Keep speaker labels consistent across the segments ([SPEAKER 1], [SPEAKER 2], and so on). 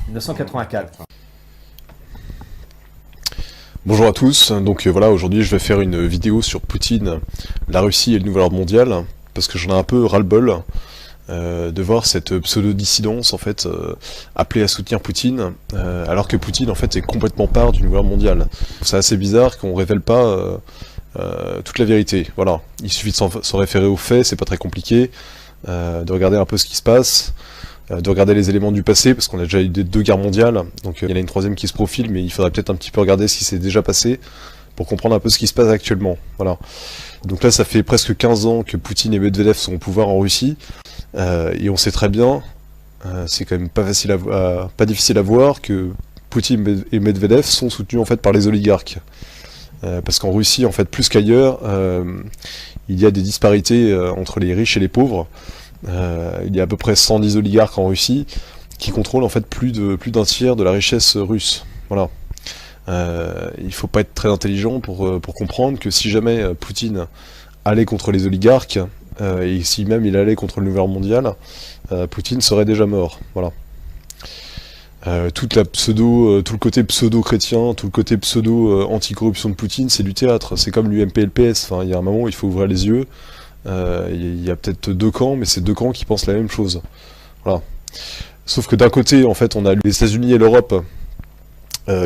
[SPEAKER 1] 1984.
[SPEAKER 2] Bonjour à tous, donc voilà, aujourd'hui je vais faire une vidéo sur Poutine, la Russie et le nouvel ordre mondial, parce que j'en ai un peu ras-le-bol de voir cette pseudo-dissidence en fait appelée à soutenir Poutine, alors que Poutine en fait est complètement part du nouvel ordre mondial. C'est assez bizarre qu'on révèle pas toute la vérité, voilà. Il suffit de s'en référer aux faits, c'est pas très compliqué, de regarder un peu ce qui se passe, de regarder les éléments du passé, parce qu'on a déjà eu deux guerres mondiales, donc il y en a une troisième qui se profile, mais il faudrait peut-être un petit peu regarder ce qui s'est déjà passé, pour comprendre un peu ce qui se passe actuellement, voilà. Donc là, ça fait presque 15 ans que Poutine et Medvedev sont au pouvoir en Russie, et on sait très bien, c'est quand même pas difficile à voir, que Poutine et Medvedev sont soutenus en fait par les oligarques. Parce qu'en Russie, en fait, plus qu'ailleurs, il y a des disparités entre les riches et les pauvres. Il y a à peu près 110 oligarques en Russie qui contrôlent en fait plus d'un tiers de la richesse russe. Voilà. Il faut pas être très intelligent pour comprendre que si jamais Poutine allait contre les oligarques, et si même il allait contre le nouvel ordre mondial, Poutine serait déjà mort. Voilà. Tout le côté pseudo-chrétien, tout le côté pseudo-anticorruption de Poutine, c'est du théâtre. C'est comme l'UMP et le PS. Enfin, il y a un moment où il faut ouvrir les yeux. Il y a peut-être deux camps, mais c'est deux camps qui pensent la même chose. Voilà. Sauf que d'un côté, en fait, on a les États-Unis et l'Europe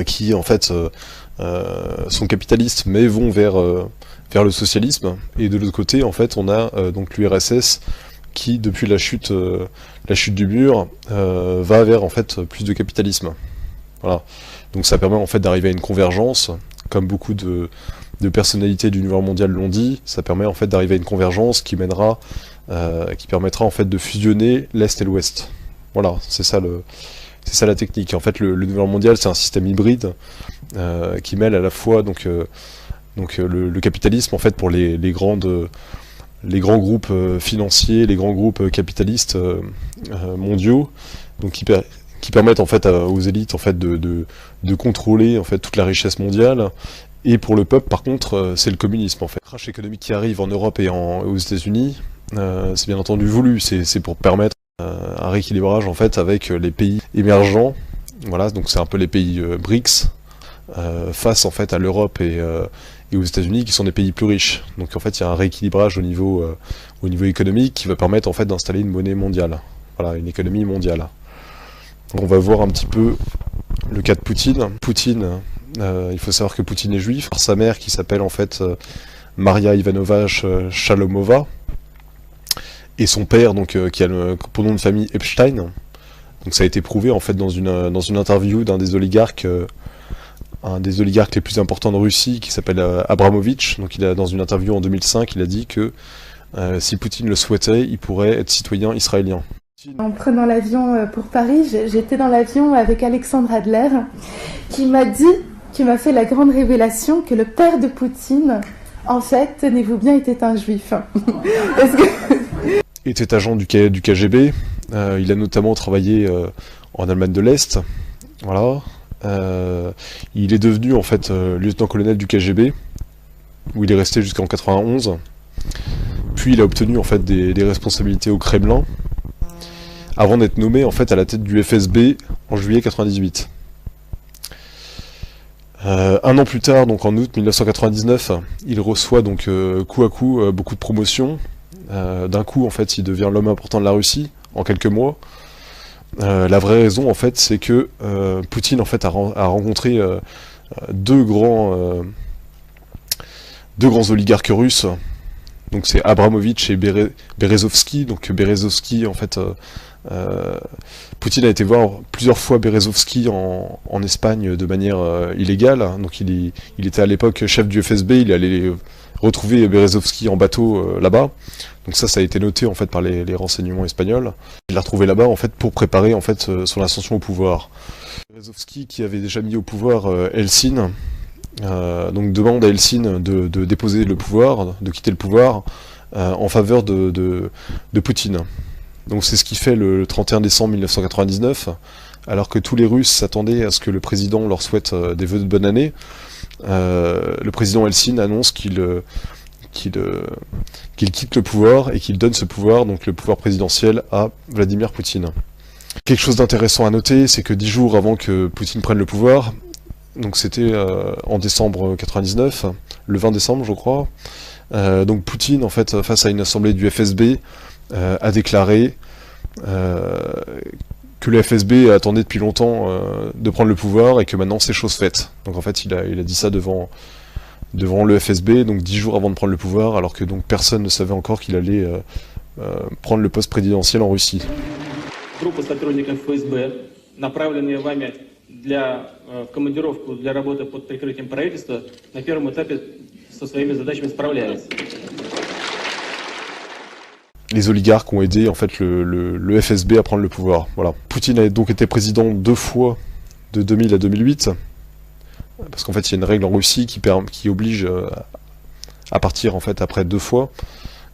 [SPEAKER 2] qui, en fait, sont capitalistes, mais vont vers le socialisme. Et de l'autre côté, en fait, on a donc l'URSS qui, depuis la chute du mur, va vers en fait plus de capitalisme. Voilà. Donc ça permet en fait d'arriver à une convergence, comme beaucoup de personnalités du nouvel mondial l'ont dit. Ça permet en fait d'arriver à une convergence qui permettra en fait de fusionner l'Est et l'Ouest. Voilà, c'est ça la technique. En fait, le nouvel mondial, c'est un système hybride qui mêle à la fois le capitalisme en fait pour les grands groupes financiers, les grands groupes capitalistes mondiaux, donc qui permettent en fait aux élites en fait de contrôler en fait toute la richesse mondiale. Et pour le peuple, par contre, c'est le communisme en fait. Le crash économique qui arrive en Europe et aux États-Unis, c'est bien entendu voulu. C'est pour permettre un rééquilibrage en fait avec les pays émergents. Voilà, donc c'est un peu les pays BRICS face en fait à l'Europe et aux États-Unis qui sont des pays plus riches. Donc en fait il y a un rééquilibrage au niveau économique qui va permettre en fait d'installer une monnaie mondiale. Voilà, une économie mondiale. Donc on va voir un petit peu le cas de Poutine. Poutine, il faut savoir que Poutine est juif. Sa mère qui s'appelle en fait Maria Ivanova Shalomova, et son père donc qui a pour nom de famille Epstein. Donc ça a été prouvé en fait dans une interview d'un des oligarques. Un des oligarques les plus importants de Russie, qui s'appelle Abramovich. Donc dans une interview en 2005, il a dit que si Poutine le souhaitait, il pourrait être citoyen israélien.
[SPEAKER 3] En prenant l'avion pour Paris, j'étais dans l'avion avec Alexandre Adler, qui m'a fait la grande révélation que le père de Poutine, en fait, tenez-vous bien, était un juif.
[SPEAKER 2] Il était agent du KGB, il a notamment travaillé en Allemagne de l'Est, voilà. Il est devenu en fait lieutenant-colonel du KGB, où il est resté jusqu'en 91. Puis il a obtenu en fait des responsabilités au Kremlin, avant d'être nommé en fait à la tête du FSB en juillet 98. Un an plus tard, donc en août 1999, il reçoit donc coup à coup beaucoup de promotions. D'un coup, en fait, il devient l'homme important de la Russie en quelques mois. La vraie raison, en fait, c'est que Poutine, en fait, a rencontré deux grands oligarques russes. Donc c'est Abramovich et Berezovsky. Donc Berezovsky, en fait, Poutine a été voir plusieurs fois Berezovsky en Espagne de manière illégale. Donc il était à l'époque chef du FSB, il est allé retrouver Berezovsky en bateau là-bas. Donc ça a été noté en fait par les renseignements espagnols. Il l'a retrouvé là-bas en fait pour préparer en fait son ascension au pouvoir. Berezovsky, qui avait déjà mis au pouvoir Helsinki, donc demande à Helsinki de déposer le pouvoir, de quitter le pouvoir en faveur de Poutine. Donc c'est ce qu'il fait le 31 décembre 1999, alors que tous les Russes s'attendaient à ce que le président leur souhaite des vœux de bonne année. Le président Helsinki annonce qu'il quitte le pouvoir et qu'il donne ce pouvoir, donc le pouvoir présidentiel, à Vladimir Poutine. Quelque chose d'intéressant à noter, c'est que 10 jours avant que Poutine prenne le pouvoir, donc c'était en décembre 99, le 20 décembre je crois, donc Poutine en fait face à une assemblée du FSB a déclaré que le FSB attendait depuis longtemps de prendre le pouvoir et que maintenant c'est chose faite. Donc en fait il a dit ça devant le FSB, donc 10 jours avant de prendre le pouvoir, alors que donc personne ne savait encore qu'il allait prendre le poste présidentiel en Russie.
[SPEAKER 1] Группа сотрудников ФСБ, направленные вами в командировку для работы под прикрытием правительства, на первом этапе со своими задачами справляется.
[SPEAKER 2] Les oligarques ont aidé en fait le FSB à prendre le pouvoir. Voilà. Poutine a donc été président 2 fois de 2000 à 2008, parce qu'en fait il y a une règle en Russie qui oblige à partir en fait après 2 fois.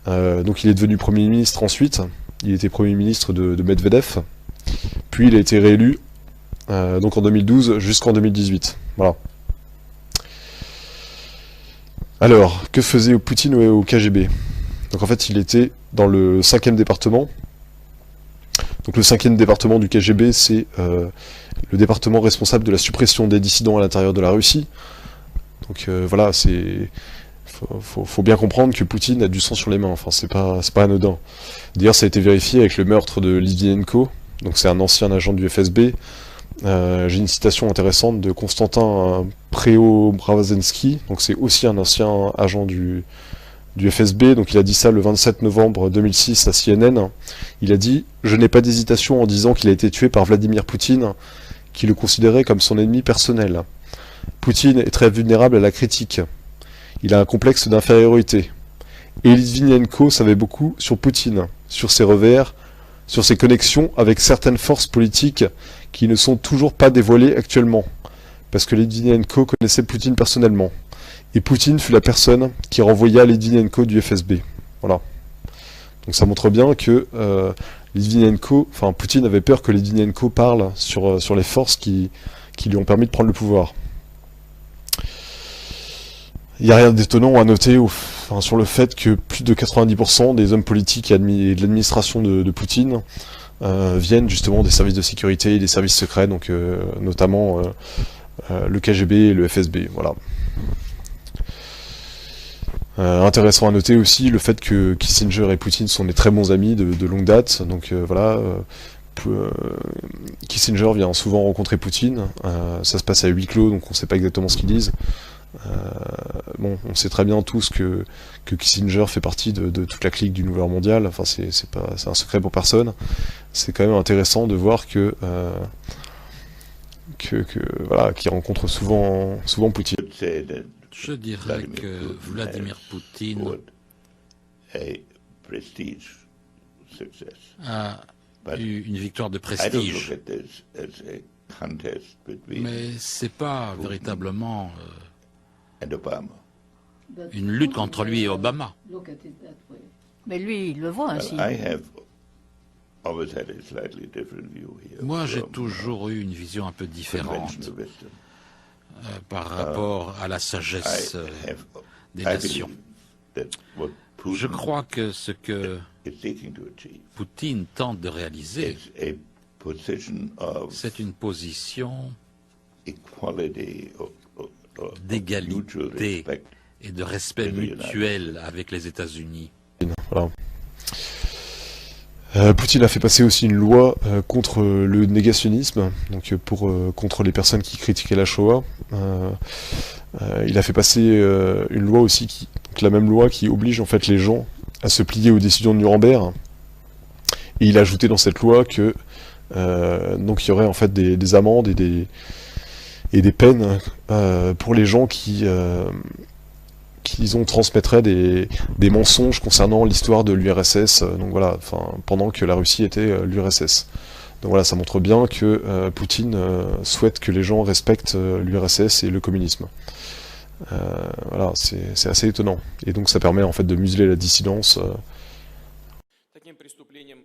[SPEAKER 2] Donc il est devenu Premier ministre ensuite. Il était Premier ministre de Medvedev, puis il a été réélu donc en 2012 jusqu'en 2018. Voilà. Alors, que faisait Poutine au KGB? Donc en fait, il était dans le 5e département. Donc le 5e département du KGB, c'est le département responsable de la suppression des dissidents à l'intérieur de la Russie. Donc voilà, c'est... Faut bien comprendre que Poutine a du sang sur les mains, enfin c'est pas anodin. D'ailleurs ça a été vérifié avec le meurtre de Litvinenko, donc c'est un ancien agent du FSB. J'ai une citation intéressante de Konstantin Preobrazhensky, donc c'est aussi un ancien agent du FSB, donc il a dit ça le 27 novembre 2006 à CNN. Il a dit « Je n'ai pas d'hésitation en disant qu'il a été tué par Vladimir Poutine, qui le considérait comme son ennemi personnel. Poutine est très vulnérable à la critique. Il a un complexe d'infériorité. Et Litvinenko savait beaucoup sur Poutine, sur ses revers, sur ses connexions avec certaines forces politiques qui ne sont toujours pas dévoilées actuellement, parce que Litvinenko connaissait Poutine personnellement. Et Poutine fut la personne qui renvoya Litvinenko du FSB. Voilà. Donc ça montre bien que Poutine avait peur que Litvinenko parle sur les forces qui lui ont permis de prendre le pouvoir. Il n'y a rien d'étonnant à noter sur le fait que plus de 90% des hommes politiques et de l'administration de Poutine viennent justement des services de sécurité et des services secrets, donc notamment le KGB et le FSB. Voilà. Intéressant à noter aussi le fait que Kissinger et Poutine sont des très bons amis de longue date, donc voilà. Kissinger vient souvent rencontrer Poutine, ça se passe à huis clos, donc on ne sait pas exactement ce qu'ils disent. Bon, on sait très bien tous que Kissinger fait partie de toute la clique du Nouvel Ordre mondial, enfin c'est un secret pour personne. C'est quand même intéressant de voir voilà, qu'il rencontre souvent Poutine.
[SPEAKER 4] Je dirais que Vladimir Poutine a eu une victoire de prestige, mais c'est pas véritablement une lutte contre lui et Obama.
[SPEAKER 5] Mais lui, il le voit ainsi.
[SPEAKER 4] Moi, j'ai toujours eu une vision un peu différente par rapport à la sagesse des nations. Je crois que ce que Poutine tente de réaliser, c'est une position d'égalité et de respect mutuel avec les États-Unis.
[SPEAKER 2] Voilà. Poutine a fait passer aussi une loi contre le négationnisme, donc contre les personnes qui critiquaient la Shoah. Il a fait passer une loi aussi, la même loi qui oblige en fait les gens à se plier aux décisions de Nuremberg. Et il a ajouté dans cette loi que donc il y aurait en fait des amendes et des peines pour les gens qui transmettraient des mensonges concernant l'histoire de l'URSS, donc voilà, pendant que la Russie était l'URSS. Donc voilà, ça montre bien que Poutine souhaite que les gens respectent l'URSS et le communisme. Voilà, c'est assez étonnant. Et donc ça permet en fait de museler la dissidence.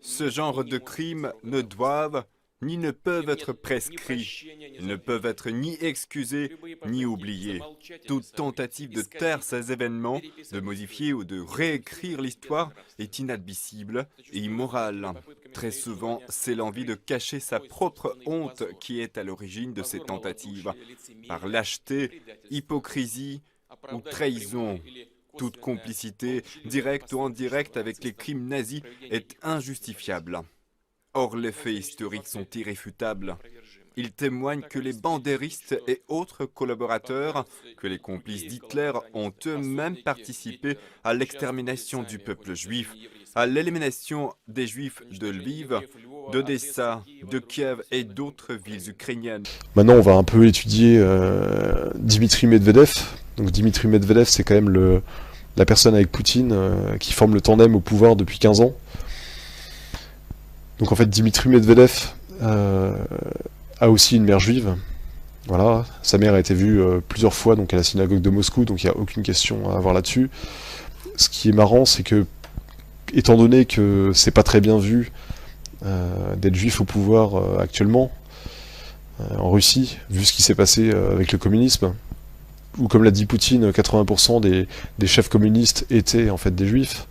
[SPEAKER 6] Ce genre de crimes ne doivent ni ne peuvent être prescrits. Ils ne peuvent être ni excusés ni oubliés. Toute tentative de taire ces événements, de modifier ou de réécrire l'histoire est inadmissible et immorale. Très souvent, c'est l'envie de cacher sa propre honte qui est à l'origine de ces tentatives. Par lâcheté, hypocrisie ou trahison, toute complicité, directe ou indirecte avec les crimes nazis, est injustifiable. Or, les faits historiques sont irréfutables. Ils témoignent que les bandéristes et autres collaborateurs, que les complices d'Hitler ont eux-mêmes participé à l'extermination du peuple juif, à l'élimination des juifs de Lviv, d'Odessa, de Kiev et d'autres villes ukrainiennes.
[SPEAKER 2] Maintenant, on va un peu étudier Dimitri Medvedev. Donc Dimitri Medvedev, c'est quand même la personne avec Poutine qui forme le tandem au pouvoir depuis 15 ans. Donc en fait, Dimitri Medvedev a aussi une mère juive. Voilà, sa mère a été vue plusieurs fois donc à la synagogue de Moscou, donc il n'y a aucune question à avoir là-dessus. Ce qui est marrant, c'est que, étant donné que c'est pas très bien vu d'être juif au pouvoir actuellement, en Russie, vu ce qui s'est passé avec le communisme, où comme l'a dit Poutine, 80% des chefs communistes étaient en fait des juifs.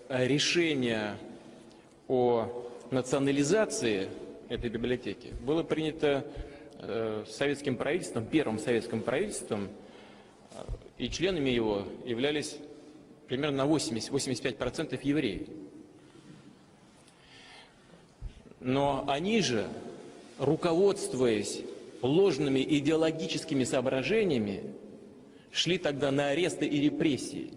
[SPEAKER 1] Решение о национализации этой библиотеки было принято советским правительством, первым советским правительством, и членами его являлись примерно на 80-85% евреев. Но они же, руководствуясь ложными идеологическими соображениями, шли тогда на аресты и репрессии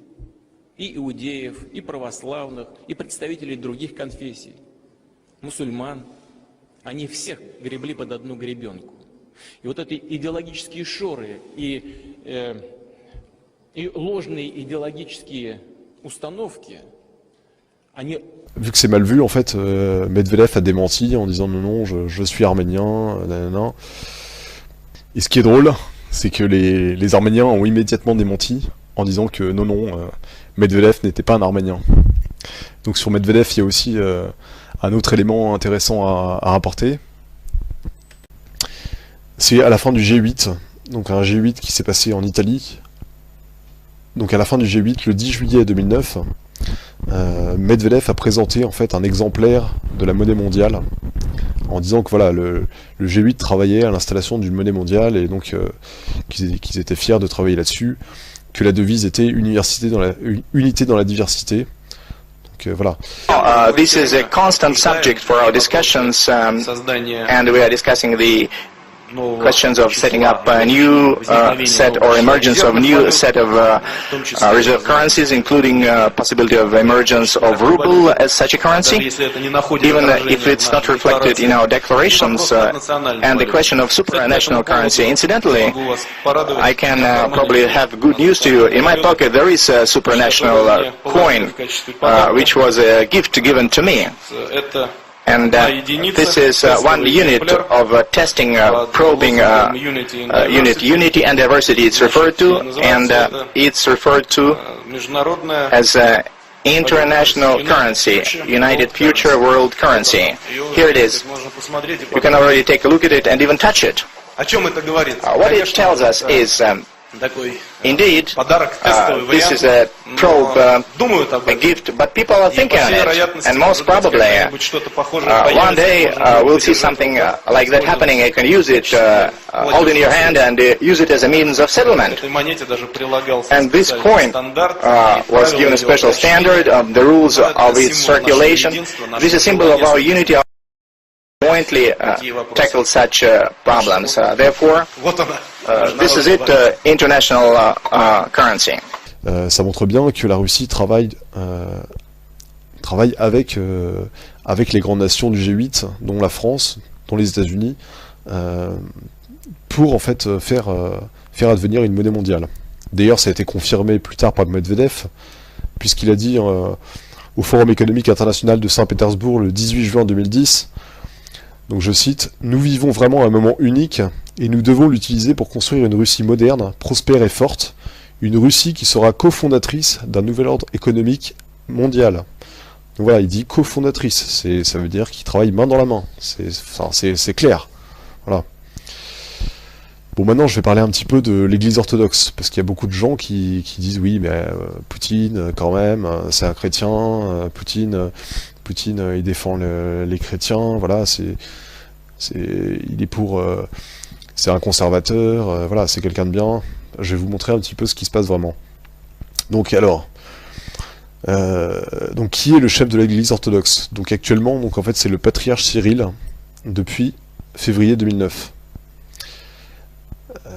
[SPEAKER 1] и иудеев, и православных, и представителей других конфессий, мусульман. Они всех гребли под одну гребенку. И вот эти идеологические шоры и ложные идеологические установки, они...
[SPEAKER 2] Vu que c'est mal vu, en fait, Medvedev a démenti en disant non, je suis arménien, nanana. Et ce qui est drôle, c'est que les Arméniens ont immédiatement démenti en disant que non, Medvedev n'était pas un Arménien. Donc sur Medvedev, il y a aussi un autre élément intéressant à rapporter. C'est à la fin du G8, donc un G8 qui s'est passé en Italie. Donc à la fin du G8, le 10 juillet 2009, Medvedev a présenté en fait un exemplaire de la monnaie mondiale en disant que voilà, le G8 travaillait à l'installation d'une monnaie mondiale et donc qu'ils étaient fiers de travailler là-dessus, que la devise était unité dans la diversité. Donc voilà.
[SPEAKER 7] This is a constant subject for our discussions, and we are discussing the questions of setting up a new set or emergence of new set of reserve currencies, including possibility of emergence of ruble as such a currency, even if it's not reflected in our declarations, and the question of supranational currency. Incidentally, I can probably have good news to you. In my pocket there is a supranational coin, which was a gift given to me. And this is one unit of testing, probing unity and diversity it's referred to, and it's referred to as international currency, United Future World Currency. Here it is. You can already take a look at it and even touch it. What it tells us is, indeed, this is a probe, a gift, but people are thinking on it, and most probably, one day we'll see something like that happening. You can use it, hold in your hand, and use it as a means of settlement. And this coin was given a special standard, the rules of its circulation. This is a symbol of our unity, jointly tackle such problems. Therefore, this is it, international currency.
[SPEAKER 2] Ça montre bien que la Russie travaille avec les grandes nations du G8, dont la France, dont les États-Unis, pour en fait faire advenir une monnaie mondiale. D'ailleurs, ça a été confirmé plus tard par Medvedev, puisqu'il a dit au Forum économique international de Saint-Pétersbourg le 18 juin 2010, donc je cite, « Nous vivons vraiment un moment unique et nous devons l'utiliser pour construire une Russie moderne, prospère et forte, une Russie qui sera cofondatrice d'un nouvel ordre économique mondial. » Donc voilà, il dit cofondatrice, ça veut dire qu'il travaille main dans la main, c'est clair. Voilà. Bon, maintenant je vais parler un petit peu de l'église orthodoxe, parce qu'il y a beaucoup de gens qui disent oui, mais Poutine, quand même, c'est un chrétien, Poutine, Poutine, il défend les chrétiens, voilà, il est pour, c'est un conservateur, voilà, c'est quelqu'un de bien. Je vais vous montrer un petit peu ce qui se passe vraiment. Donc alors, donc qui est le chef de l'Église orthodoxe? Donc actuellement, donc en fait, c'est le patriarche Cyril depuis février 2009.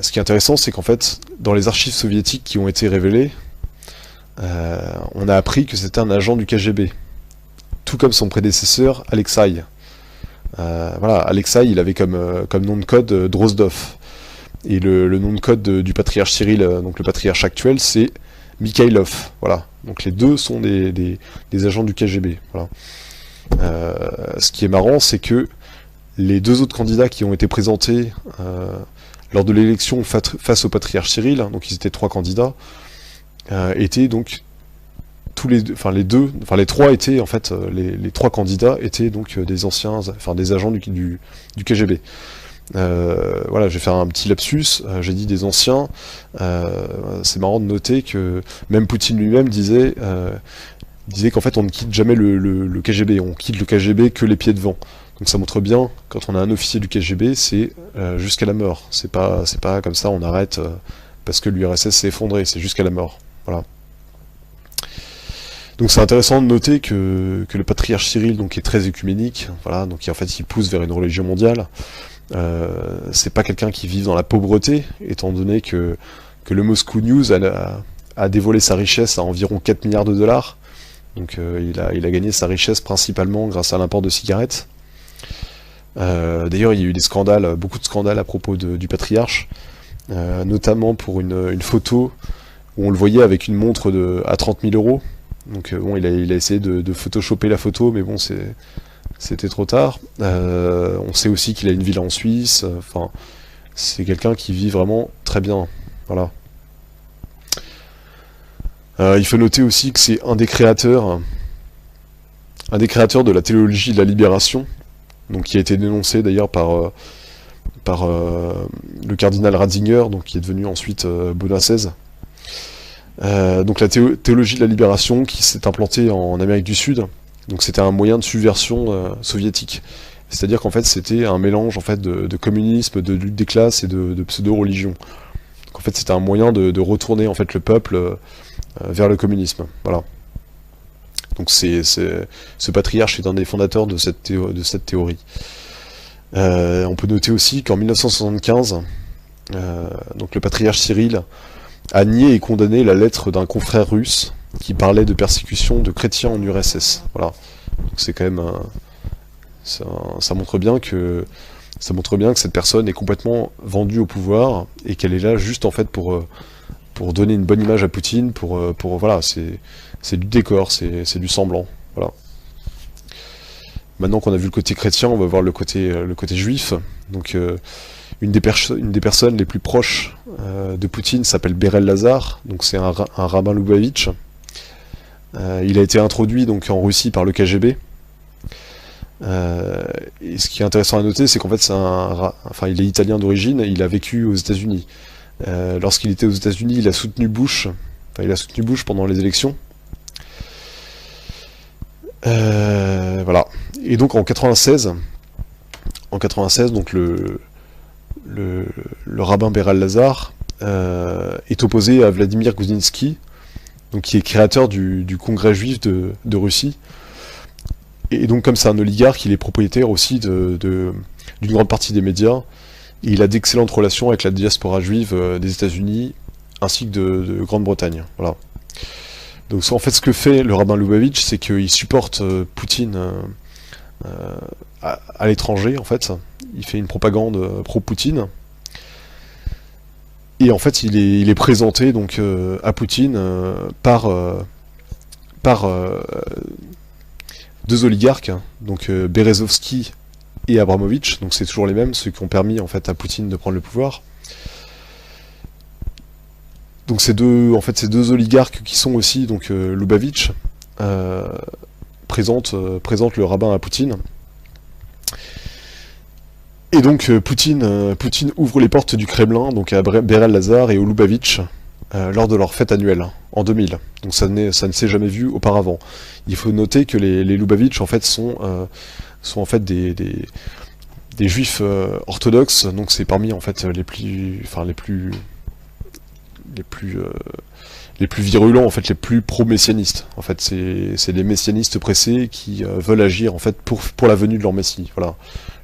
[SPEAKER 2] Ce qui est intéressant, c'est qu'en fait, dans les archives soviétiques qui ont été révélées, on a appris que c'était un agent du KGB, tout comme son prédécesseur Alexei. Voilà, Alexei, il avait comme nom de code Drozdov, et le nom de code du patriarche Cyril, donc le patriarche actuel, c'est Mikhailov. Voilà, donc les deux sont des agents du KGB. Voilà. Ce qui est marrant, c'est que les deux autres candidats qui ont été présentés lors de l'élection face au patriarche Cyril, donc ils étaient 3 candidats, étaient donc les 3 étaient en fait les 3 candidats étaient donc des anciens, des agents du KGB. Voilà, je vais faire un petit lapsus. J'ai dit des anciens. C'est marrant de noter que même Poutine lui-même disait qu'en fait on ne quitte jamais le KGB, on quitte le KGB que les pieds devant. Donc ça montre bien, quand on a un officier du KGB, c'est jusqu'à la mort. C'est pas comme ça, on arrête parce que l'URSS s'est effondré, c'est jusqu'à la mort. Voilà. Donc c'est intéressant de noter que le patriarche Cyril donc est très œcuménique, voilà, donc en fait il pousse vers une religion mondiale. C'est pas quelqu'un qui vit dans la pauvreté, étant donné que le Moscow News a dévoilé sa richesse à environ 4 milliards de dollars. Donc il a gagné sa richesse principalement grâce à l'import de cigarettes. D'ailleurs, il y a eu des scandales, beaucoup de scandales à propos du patriarche, notamment pour une photo où on le voyait avec une montre à 30 000 euros. Donc bon, il a essayé de photoshopper la photo, mais bon, c'était trop tard. On sait aussi qu'il a une villa en Suisse. Enfin, c'est quelqu'un qui vit vraiment très bien. Voilà. Il faut noter aussi que c'est un des créateurs de la théologie de la libération, donc qui a été dénoncé d'ailleurs par le cardinal Ratzinger, donc qui est devenu ensuite Benoît XVI. Donc la théologie de la libération qui s'est implantée en Amérique du Sud, donc c'était un moyen de subversion soviétique. C'est-à-dire qu'en fait c'était un mélange en fait de communisme, de lutte des classes et de pseudo-religion. Donc en fait c'était un moyen de retourner en fait le peuple vers le communisme. Voilà. Donc ce patriarche est un des fondateurs de cette théorie. On peut noter aussi qu'en 1975, donc le patriarche Cyril a nié et condamné la lettre d'un confrère russe qui parlait de persécution de chrétiens en URSS. Voilà. Donc c'est quand même ça montre bien que cette personne est complètement vendue au pouvoir et qu'elle est là juste en fait pour donner une bonne image à Poutine, voilà, c'est du décor, c'est du semblant, voilà. Maintenant qu'on a vu le côté chrétien, on va voir le côté juif. Donc une des personnes les plus proches de Poutine s'appelle Berel Lazar, donc c'est un rabbin Lubavitch. Il a été introduit donc en Russie par le KGB. Et ce qui est intéressant à noter, c'est qu'en fait il est italien d'origine, et il a vécu aux États-Unis. Lorsqu'il était aux États-Unis, il a soutenu Bush pendant les élections. Voilà. Et donc en 96, donc le rabbin Berel Lazar est opposé à Vladimir Goudinsky, donc qui est créateur du Congrès juif de Russie. Et donc comme c'est un oligarque, il est propriétaire aussi d'une grande partie des médias. Et il a d'excellentes relations avec la diaspora juive des États-Unis ainsi que de Grande-Bretagne. Voilà. Donc en fait, ce que fait le rabbin Lubavitch, c'est qu'il supporte Poutine à l'étranger. En fait, il fait une propagande pro-Poutine. Et en fait, il est présenté donc à Poutine par deux oligarques, donc Berezovsky et Abramovich, donc c'est toujours les mêmes, ceux qui ont permis en fait à Poutine de prendre le pouvoir. Donc ces deux oligarques qui sont aussi donc Lubavitch présentent le rabbin à Poutine. Et donc Poutine ouvre les portes du Kremlin donc à Berel Lazar et au Lubavitch lors de leur fête annuelle, hein, en 2000. Donc ça ne s'est jamais vu auparavant. Il faut noter que les Lubavitch en fait sont en fait des juifs orthodoxes, donc c'est parmi en fait les plus virulents, en fait les plus pro-messianistes. En fait c'est des messianistes pressés qui veulent agir en fait pour la venue de leur messie. Voilà,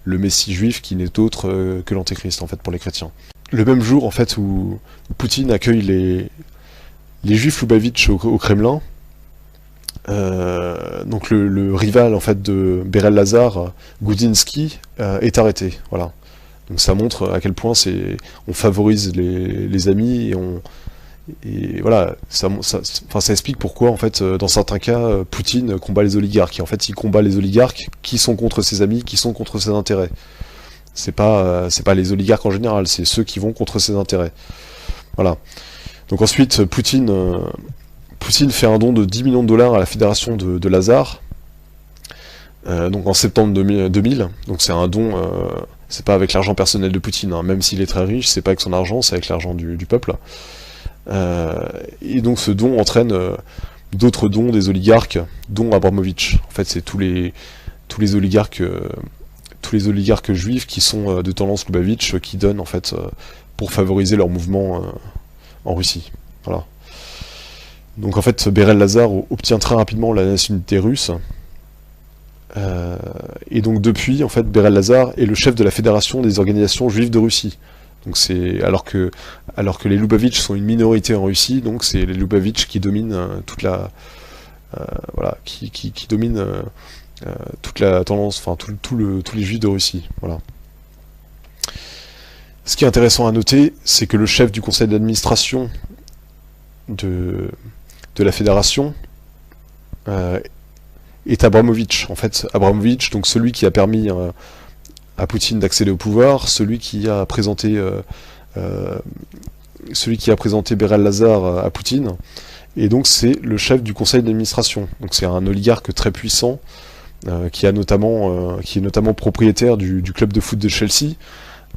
[SPEAKER 2] le messie juif qui n'est autre que l'antéchrist en fait pour les chrétiens. Le même jour en fait où Poutine accueille les juifs Lubavitch au Kremlin, donc le rival en fait de Berel Lazar, Goudinsky, est arrêté. Voilà. Donc ça montre à quel point on favorise les amis et voilà, ça explique pourquoi en fait dans certains cas Poutine combat les oligarques. Et en fait il combat les oligarques qui sont contre ses amis, qui sont contre ses intérêts. C'est pas les oligarques en général, c'est ceux qui vont contre ses intérêts. Voilà. Donc ensuite Poutine fait un don de 10 millions de dollars à la fédération de Lazare, donc en septembre 2000. Donc c'est un don, c'est pas avec l'argent personnel de Poutine, hein, même s'il est très riche, c'est pas avec son argent, c'est avec l'argent du peuple. Et donc ce don entraîne d'autres dons des oligarques, dont Abramovich. En fait, c'est tous les oligarques juifs qui sont de tendance Lubavitch qui donnent en fait pour favoriser leur mouvement en Russie. Voilà. Donc en fait, Berel Lazar obtient très rapidement la nationalité russe. Et donc depuis, en fait, Berel Lazar est le chef de la fédération des organisations juives de Russie. Donc c'est alors que les Lubavitch sont une minorité en Russie, donc c'est les Lubavitch qui dominent qui dominent toute la tendance, enfin tous les juifs de Russie. Voilà. Ce qui est intéressant à noter, c'est que le chef du conseil d'administration de la fédération est Abramovich. En fait, Abramovich, donc celui qui a permis à Poutine d'accéder au pouvoir, celui qui a présenté Berel Lazar à Poutine, et donc c'est le chef du conseil d'administration. Donc c'est un oligarque très puissant qui est notamment propriétaire du club de foot de Chelsea.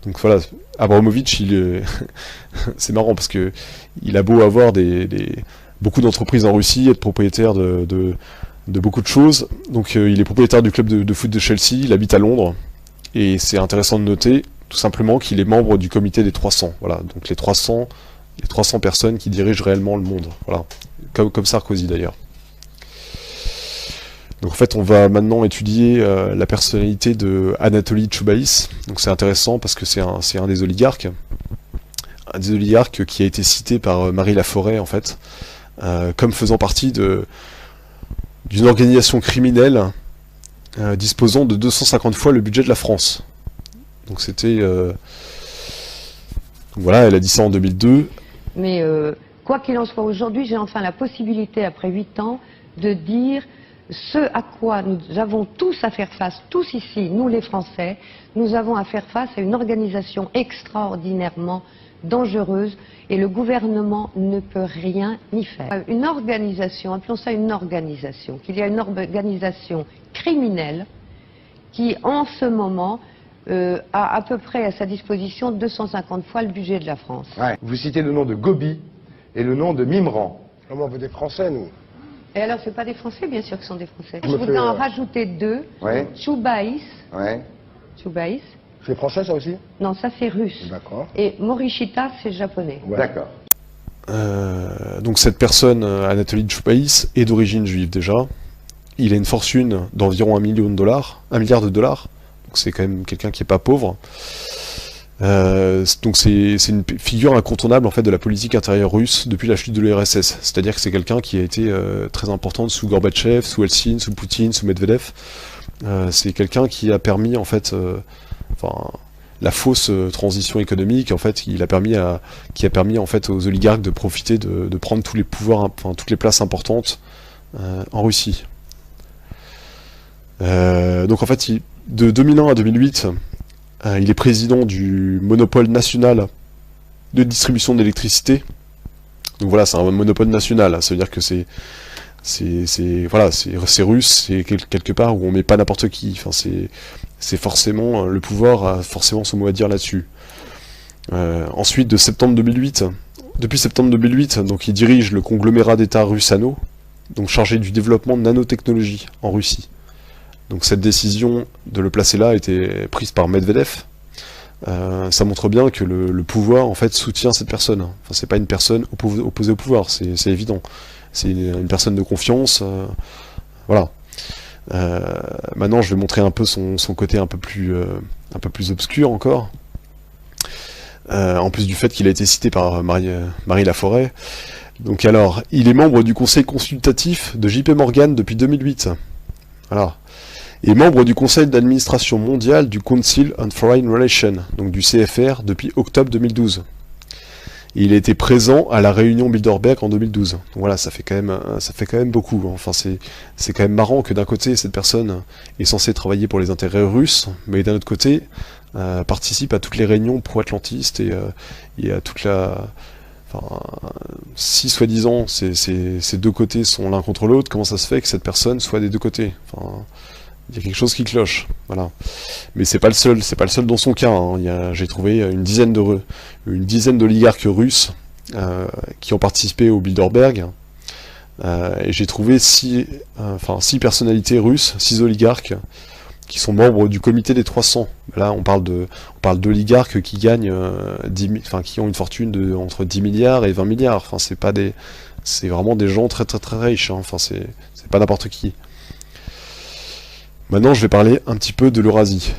[SPEAKER 2] Donc voilà, Abramovich, c'est marrant parce que il a beau avoir beaucoup d'entreprises en Russie, être propriétaire de beaucoup de choses. Donc il est propriétaire du club de foot de Chelsea, il habite à Londres, et c'est intéressant de noter tout simplement qu'il est membre du comité des 300. Voilà, donc les 300 personnes qui dirigent réellement le monde. Voilà, comme Sarkozy d'ailleurs. Donc en fait, on va maintenant étudier la personnalité de Anatoly Chubais. Donc c'est intéressant parce que c'est un des oligarques. Un des oligarques qui a été cité par Marie Laforêt, en fait, comme faisant partie d'une organisation criminelle disposant de 250 fois le budget de la France. Donc c'était... voilà, elle a dit ça en 2002.
[SPEAKER 8] Mais quoi qu'il en soit, aujourd'hui, j'ai enfin la possibilité, après 8 ans, de dire ce à quoi nous avons tous à faire face, tous ici, nous les Français, nous avons à faire face à une organisation extraordinairement dangereuse et le gouvernement ne peut rien y faire. Une organisation, appelons ça une organisation, qu'il y a une organisation criminelle qui en ce moment a à peu près à sa disposition 250 fois le budget de la France.
[SPEAKER 9] Ouais. Vous citez le nom de Gobi et le nom de Mimran. Comment on veut des Français, nous?
[SPEAKER 8] Et alors, c'est pas des Français, bien sûr que ce sont des Français. Je voudrais en rajouter 2.
[SPEAKER 9] Ouais.
[SPEAKER 8] Chubais.
[SPEAKER 9] Ouais.
[SPEAKER 8] Chubais.
[SPEAKER 9] C'est français, ça aussi?
[SPEAKER 8] Non, ça c'est russe.
[SPEAKER 9] D'accord.
[SPEAKER 8] Et Morishita, c'est japonais.
[SPEAKER 9] Ouais. D'accord.
[SPEAKER 2] Donc cette personne, Anatoly Chubais, est d'origine juive déjà. Il a une fortune d'environ $1 million, $1 milliard. Donc c'est quand même quelqu'un qui est pas pauvre. Donc c'est une figure incontournable en fait de la politique intérieure russe depuis la chute de l'URSS. C'est-à-dire que c'est quelqu'un qui a été très importante sous Gorbatchev, sous Eltsine, sous Poutine, sous Medvedev. C'est quelqu'un qui a permis en fait, la fausse transition économique en fait, qui a permis en fait aux oligarques de profiter de prendre tous les pouvoirs, toutes les places importantes en Russie. Donc en fait, de 2001 à 2008. Il est président du monopole national de distribution d'électricité. Donc voilà, c'est un monopole national. Ça veut dire que c'est russe, c'est quelque part où on met pas n'importe qui. Enfin, c'est forcément le pouvoir a forcément son mot à dire là-dessus. Ensuite, de septembre 2008 depuis septembre 2008, donc il dirige le conglomérat d'État Rusano, donc chargé du développement de nanotechnologie en Russie. Donc cette décision de le placer là a été prise par Medvedev. Ça montre bien que le pouvoir en fait soutient cette personne. Enfin, c'est pas une personne opposée au pouvoir, c'est évident. C'est une personne de confiance. Voilà. Maintenant, je vais montrer un peu son côté un peu plus obscur encore. En plus du fait qu'il a été cité par Marie Laforêt. Donc alors, il est membre du conseil consultatif de JP Morgan depuis 2008. Voilà. Et membre du conseil d'administration mondial du Council on Foreign Relations, donc du CFR, depuis octobre 2012. Et il a été présent à la réunion Bilderberg en 2012. Donc voilà, ça fait quand même beaucoup. Enfin, c'est quand même marrant que d'un côté, cette personne est censée travailler pour les intérêts russes, mais d'un autre côté, participe à toutes les réunions pro-atlantistes et à toute la... Enfin, si soi-disant ces deux côtés sont l'un contre l'autre, comment ça se fait que cette personne soit des deux côtés? Enfin, il y a quelque chose qui cloche, voilà. Mais c'est pas le seul dans son cas. Hein. J'ai trouvé une dizaine d'oligarques russes qui ont participé au Bilderberg, et j'ai trouvé 6 personnalités russes, 6 oligarques qui sont membres du comité des 300. Là, on parle d'oligarques qui gagnent qui ont une fortune entre 10 milliards et 20 milliards. Enfin, c'est vraiment des gens très très très riches. Hein. Enfin, c'est pas n'importe qui. Maintenant, je vais parler un petit peu de l'Eurasie.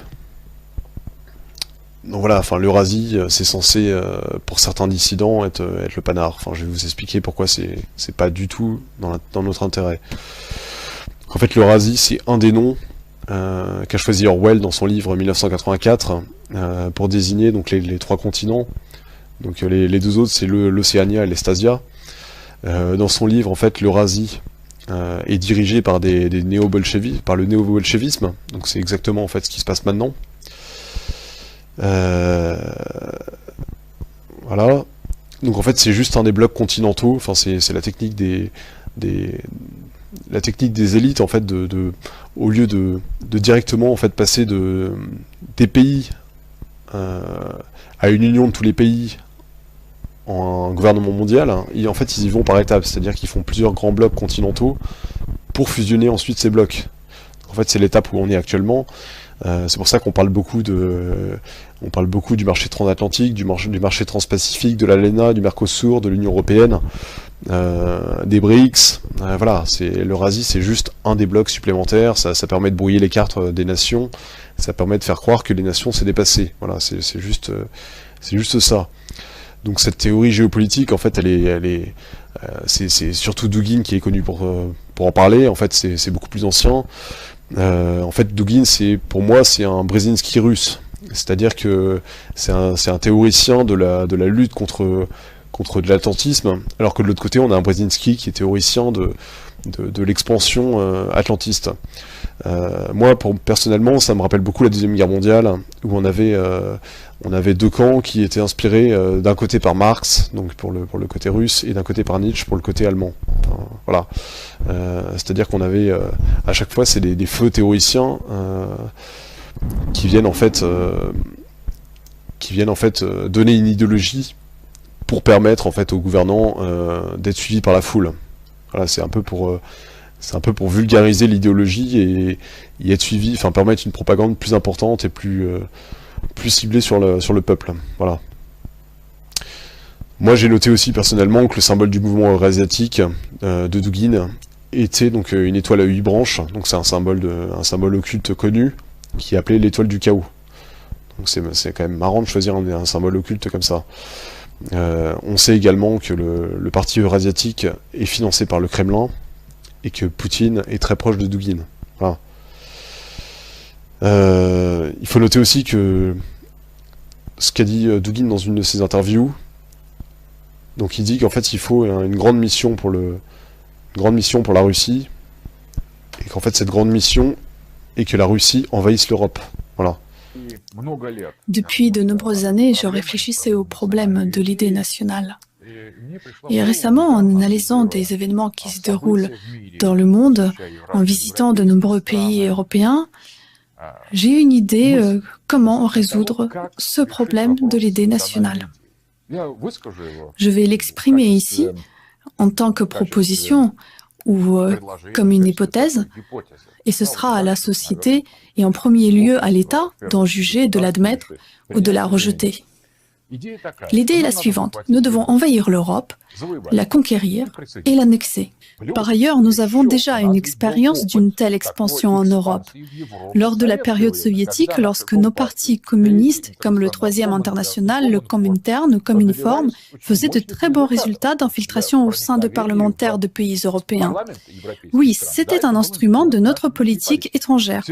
[SPEAKER 2] Donc voilà, enfin l'Eurasie, c'est censé, pour certains dissidents, être le panard. Enfin, je vais vous expliquer pourquoi c'est pas du tout dans notre intérêt. En fait, l'Eurasie, c'est un des noms qu'a choisi Orwell dans son livre 1984 pour désigner donc les 3 continents. Donc les 2 autres, c'est l'Océania et l'Estasia. Dans son livre, en fait, l'Eurasie est dirigé par par le néo-bolchevisme, donc c'est exactement en fait ce qui se passe maintenant. Voilà. Donc en fait c'est juste un des blocs continentaux. Enfin c'est la technique des élites en fait au lieu de directement en fait passer des pays à une union de tous les pays en un gouvernement mondial, hein, en fait ils y vont par étapes, c'est-à-dire qu'ils font plusieurs grands blocs continentaux pour fusionner ensuite ces blocs. En fait c'est l'étape où on est actuellement. C'est pour ça qu'on parle beaucoup du marché transatlantique, du marché transpacifique, de l'ALENA, du Mercosur, de l'Union Européenne, des BRICS. Voilà, l'Eurasie c'est juste un des blocs supplémentaires, ça permet de brouiller les cartes des nations, ça permet de faire croire que les nations s'est dépassées. Voilà, c'est juste ça. Donc cette théorie géopolitique, en fait, c'est surtout Dugin qui est connu pour en parler. En fait, c'est beaucoup plus ancien. En fait, Dugin, pour moi, c'est un Brzezinski russe. C'est-à-dire que c'est un théoricien de la lutte contre de l'atlantisme, alors que de l'autre côté, on a un Brzezinski qui est théoricien de l'expansion atlantiste. Moi, personnellement, ça me rappelle beaucoup la Deuxième Guerre mondiale, où on avait 2 camps qui étaient inspirés d'un côté par Marx, donc pour le côté russe, et d'un côté par Nietzsche pour le côté allemand. Enfin, voilà. C'est-à-dire qu'on avait à chaque fois c'est des feux théoriciens qui viennent en fait donner une idéologie pour permettre en fait aux gouvernants d'être suivis par la foule. Voilà, c'est un peu pour vulgariser l'idéologie et être suivi, enfin permettre une propagande plus importante et plus ciblée sur le peuple. Voilà. Moi j'ai noté aussi personnellement que le symbole du mouvement eurasiatique de Dugin était donc une étoile à 8 branches, donc c'est un symbole occulte connu qui est appelé l'étoile du chaos. Donc c'est quand même marrant de choisir un symbole occulte comme ça. On sait également que le parti eurasiatique est financé par le Kremlin et que Poutine est très proche de Dugin. Voilà. Il faut noter aussi que ce qu'a dit Dugin dans une de ses interviews, donc il dit qu'en fait il faut une grande mission pour la Russie, et qu'en fait cette grande mission est que la Russie envahisse l'Europe. Voilà.
[SPEAKER 10] Depuis de nombreuses années, je réfléchissais au problème de l'idée nationale. Et récemment, en analysant des événements qui se déroulent dans le monde, en visitant de nombreux pays européens, j'ai eu une idée comment résoudre ce problème de l'idée nationale. Je vais l'exprimer ici en tant que proposition ou comme une hypothèse, et ce sera à la société et en premier lieu à l'État d'en juger, de l'admettre ou de la rejeter. L'idée est la suivante. Nous devons envahir l'Europe, la conquérir et l'annexer. Par ailleurs, nous avons déjà une expérience d'une telle expansion en Europe. Lors de la période soviétique, lorsque nos partis communistes, comme le Troisième International, le Comintern, le Cominform, faisaient de très bons résultats d'infiltration au sein de parlementaires de pays européens. Oui, c'était un instrument de notre politique étrangère.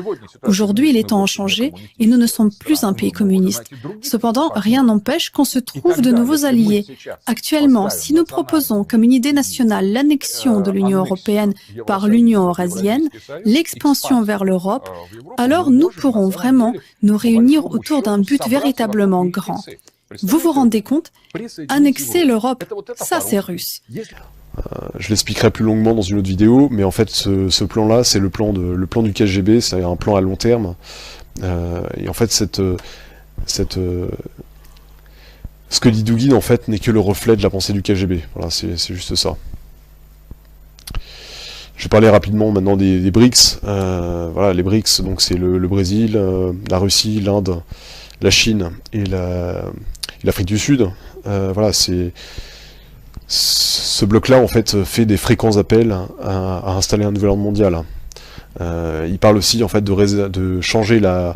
[SPEAKER 10] Aujourd'hui, les temps ont changé et nous ne sommes plus un pays communiste. Cependant, rien n'empêche qu'on se trouve de nouveaux alliés. Actuellement, si nous proposons comme une idée nationale l'annexion de l'Union européenne par l'Union eurasienne, l'expansion vers l'Europe, alors nous pourrons vraiment nous réunir autour d'un but véritablement grand. Vous vous rendez compte? Annexer l'Europe, ça c'est russe.
[SPEAKER 2] Je l'expliquerai plus longuement dans une autre vidéo, mais en fait ce plan-là, c'est le plan du KGB, c'est un plan à long terme. Et en fait ce que dit Dugin, en fait, n'est que le reflet de la pensée du KGB. Voilà, c'est juste ça. Je vais parler rapidement maintenant des BRICS. Voilà, les BRICS, donc c'est le Brésil, la Russie, l'Inde, la Chine et l'Afrique du Sud. Voilà, ce bloc-là, en fait, fait des fréquents appels à installer un nouvel ordre mondial. Il parle aussi, en fait, de changer la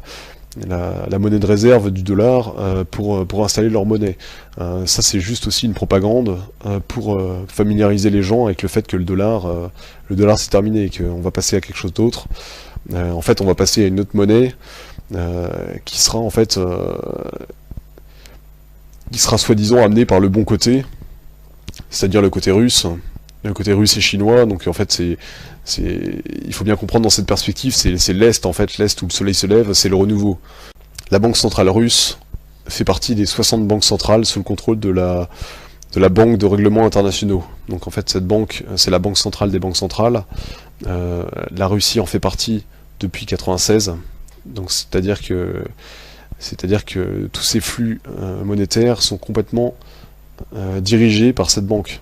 [SPEAKER 2] monnaie de réserve du dollar pour installer leur monnaie. Ça, c'est juste aussi une propagande pour familiariser les gens avec le fait que le dollar c'est terminé et qu'on va passer à quelque chose d'autre. En fait, on va passer à une autre monnaie qui sera en fait soi-disant amenée par le bon côté, c'est-à-dire le côté russe. Le côté russe et chinois, donc en fait il faut bien comprendre dans cette perspective, c'est l'Est en fait, l'Est où le soleil se lève, c'est le renouveau. La Banque centrale russe fait partie des 60 banques centrales sous le contrôle de la Banque de règlements internationaux. Donc en fait cette banque, c'est la banque centrale des banques centrales. La Russie en fait partie depuis 1996, donc c'est-à-dire que tous ces flux monétaires sont complètement dirigés par cette banque.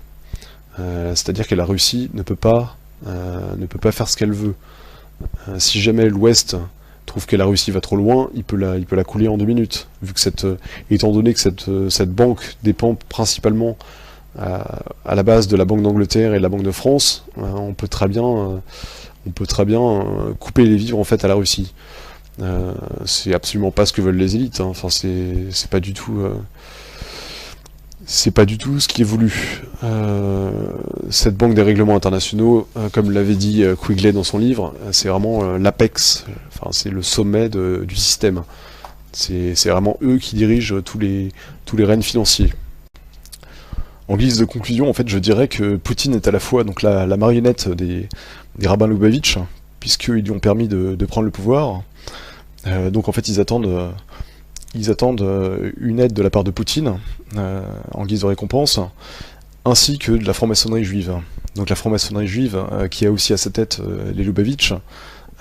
[SPEAKER 2] C'est-à-dire que la Russie ne peut pas faire ce qu'elle veut. Si jamais l'Ouest trouve que la Russie va trop loin, il peut la couler en 2 minutes. Vu que étant donné que cette banque dépend principalement à la base de la Banque d'Angleterre et de la Banque de France, on peut très bien couper les vivres en fait à la Russie. C'est absolument pas ce que veulent les élites. Hein. Enfin, c'est pas du tout. C'est pas du tout ce qui est voulu. Cette banque des règlements internationaux, comme l'avait dit Quigley dans son livre, c'est vraiment l'apex, enfin c'est le sommet du système. C'est vraiment eux qui dirigent tous les règnes financiers. En guise de conclusion, en fait, je dirais que Poutine est à la fois donc la marionnette des rabbins Lubavitch, puisqu'ils lui ont permis de prendre le pouvoir. Donc en fait, ils attendent une aide de la part de Poutine, en guise de récompense, ainsi que de la franc-maçonnerie juive. Donc la franc-maçonnerie juive, qui a aussi à sa tête les Lubavitch.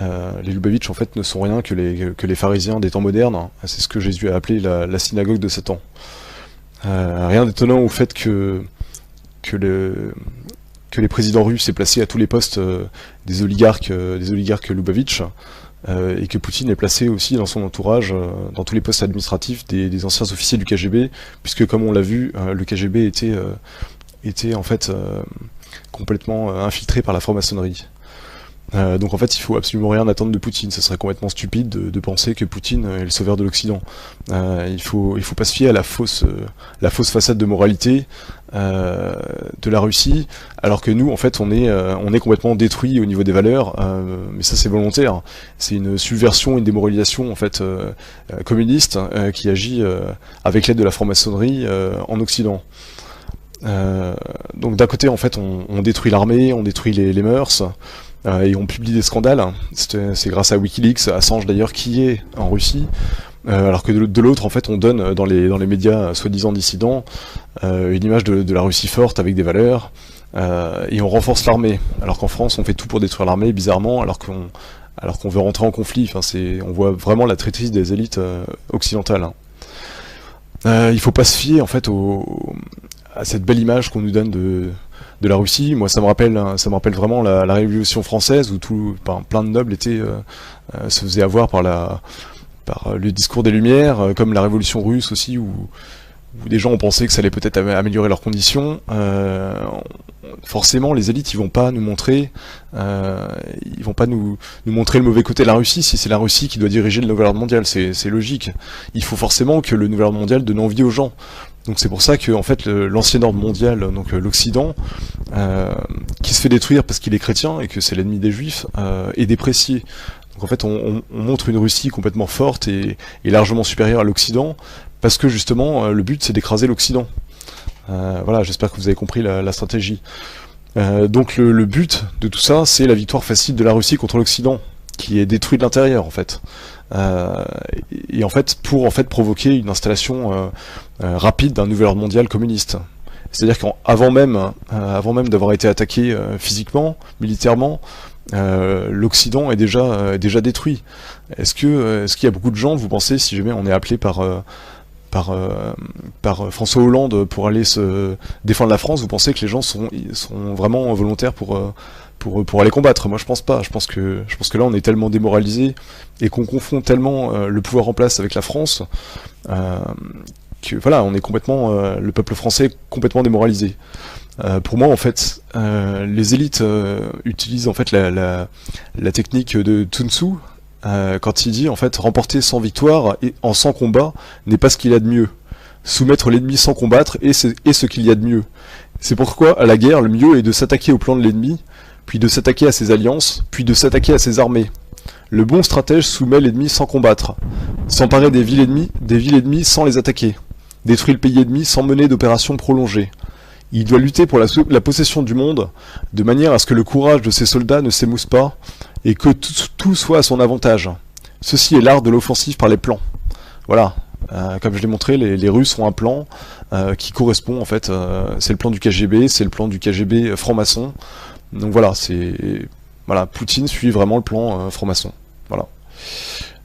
[SPEAKER 2] Les Lubavitch, en fait, ne sont rien que les pharisiens des temps modernes. C'est ce que Jésus a appelé la synagogue de Satan. Rien d'étonnant au fait que les présidents russes aient placé à tous les postes des oligarques Lubavitch, et que Poutine est placé aussi dans son entourage, dans tous les postes administratifs des anciens officiers du KGB, puisque comme on l'a vu, le KGB était en fait complètement infiltré par la franc-maçonnerie. Donc en fait il faut absolument rien attendre de Poutine, ce serait complètement stupide de penser que Poutine est le sauveur de l'Occident. Il faut pas se fier à la fausse façade de moralité de la Russie, alors que nous en fait on est complètement détruit au niveau des valeurs, mais ça c'est volontaire, c'est une subversion, une démoralisation en fait communiste qui agit avec l'aide de la franc-maçonnerie en Occident. Donc d'un côté en fait on détruit l'armée, on détruit les mœurs, et on publie des scandales. C'est grâce à Wikileaks, à Assange d'ailleurs, qui est en Russie, alors que de l'autre en fait on donne dans les médias soi-disant dissidents une image de la Russie forte avec des valeurs, et on renforce l'armée, alors qu'en France on fait tout pour détruire l'armée bizarrement, alors qu'on veut rentrer en conflit. Enfin, on voit vraiment la traîtrise des élites occidentales. il faut pas se fier en fait à cette belle image qu'on nous donne de la Russie. Moi, ça me rappelle vraiment la Révolution française où plein de nobles se faisaient avoir par le discours des Lumières, comme la Révolution russe aussi, où des gens ont pensé que ça allait peut-être améliorer leurs conditions. Forcément, les élites, ils vont pas nous montrer le mauvais côté de la Russie si c'est la Russie qui doit diriger le nouvel ordre mondial. C'est logique. Il faut forcément que le nouvel ordre mondial donne envie aux gens. Donc c'est pour ça que en fait l'ancien ordre mondial, donc l'Occident, qui se fait détruire parce qu'il est chrétien et que c'est l'ennemi des Juifs, est déprécié. Donc en fait on montre une Russie complètement forte et largement supérieure à l'Occident parce que justement le but c'est d'écraser l'Occident. Voilà, j'espère que vous avez compris la stratégie. Donc le but de tout ça, c'est la victoire facile de la Russie contre l'Occident, qui est détruit de l'intérieur en fait. Et en fait, pour provoquer une installation rapide d'un nouvel ordre mondial communiste. C'est-à-dire qu'avant même d'avoir été attaqué physiquement, militairement, l'Occident est déjà détruit. Est-ce qu'il y a beaucoup de gens, vous pensez, si jamais on est appelé par François Hollande pour aller se défendre la France, vous pensez que les gens sont vraiment volontaires pour aller combattre? Moi je pense pas. Je pense que là on est tellement démoralisé et qu'on confond tellement le pouvoir en place avec la France que voilà, on est complètement le peuple français est complètement démoralisé. Pour moi en fait les élites utilisent en fait la technique de Sun Tzu. Quand il dit en fait remporter sans victoire et en 100 combats n'est pas ce qu'il y a de mieux. Soumettre l'ennemi sans combattre est ce qu'il y a de mieux. C'est pourquoi à la guerre le mieux est de s'attaquer au plan de l'ennemi, puis de s'attaquer à ses alliances, puis de s'attaquer à ses armées. Le bon stratège soumet l'ennemi sans combattre, s'emparer des villes ennemies sans les attaquer, détruire le pays ennemi sans mener d'opérations prolongées. Il doit lutter pour la possession du monde, de manière à ce que le courage de ses soldats ne s'émousse pas, et que tout soit à son avantage. Ceci est l'art de l'offensive par les plans. Voilà, comme je l'ai montré, les Russes ont un plan qui correspond, en fait, c'est le plan du KGB, c'est le plan du KGB franc-maçon. Donc voilà, Poutine suit vraiment le plan franc-maçon. Voilà.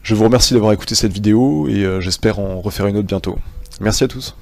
[SPEAKER 2] Je vous remercie d'avoir écouté cette vidéo, et j'espère en refaire une autre bientôt. Merci à tous.